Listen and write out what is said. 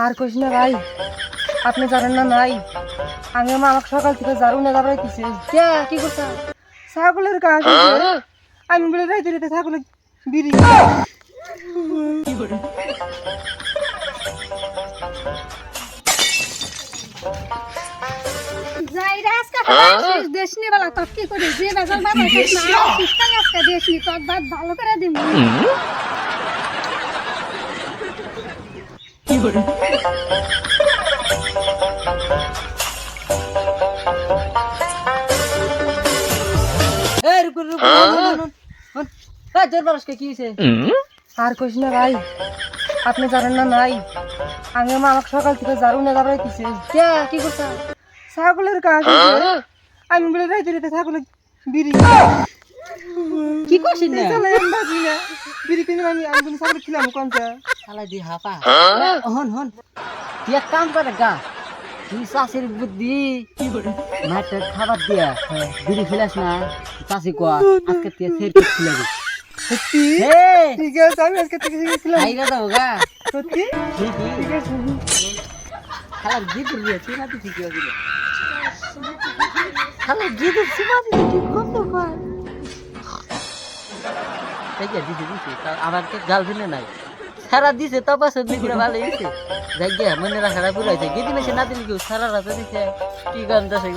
আর কইস না ভাই, আপনি জানেন না নাই আমি আমাকে সকাল থেকে জারু না দাঁড়াইতেছে। কে কি করছা? ছাগলের গা গেছে, আমি বলে রাইতে রাইতে ছাগলের বিড়ি যাই রে আজকে খাবার দেশ নি বালা তক কি করে যে বেজাল বাবা কইছ না সুস্তাই আজকে দেশ নি তক ভাত ভালো করে দিমু। এই রুকু রুকু এই তোর বারসকে কি হইছে? আর কইস না ভাই, আপনি জানেন না নাই আমি আমাকে সকাল থেকে জারু না দাঁড়াইতেছে। কে কি করছা? ছাগলের গা গেছে, আমি বলে রাইতে রাইতে ছাগলের বিড়ি কি করছিস না? বিড়ি কিনে আমি ছাগল খিলাম কোনটা শালা দি হাপা হন হন তুই এক কাম করে গা, তুই চাষির বুদ্ধি মাঠে খাবার দিয়া বিড়ি ফেলাস না। চাষি কোয়া আজকে তুই ফের খিলাবি। সত্যি? হে ঠিক আছে, আমি আজকে থেকে শিখেছিলাম। খাইরা দাও গা। সত্যি? ঠিক আছে। শালা জিদুর দিয়ে তুই না তুই ঠিক হয়ে গেল। শালা জিদুর সুমা দিতে তুই কত কর এই যে দিছে দিছে আমার তো গার্লফ্রেন্ড নাই সারা দিছে তো পছন্দ করে ভালো হয়েছে যাই গিয়া মনে রাখাটা পুরাইছে গেদি মেশে না দিলে কেউ সারা রাতে দিছে কি গান দশে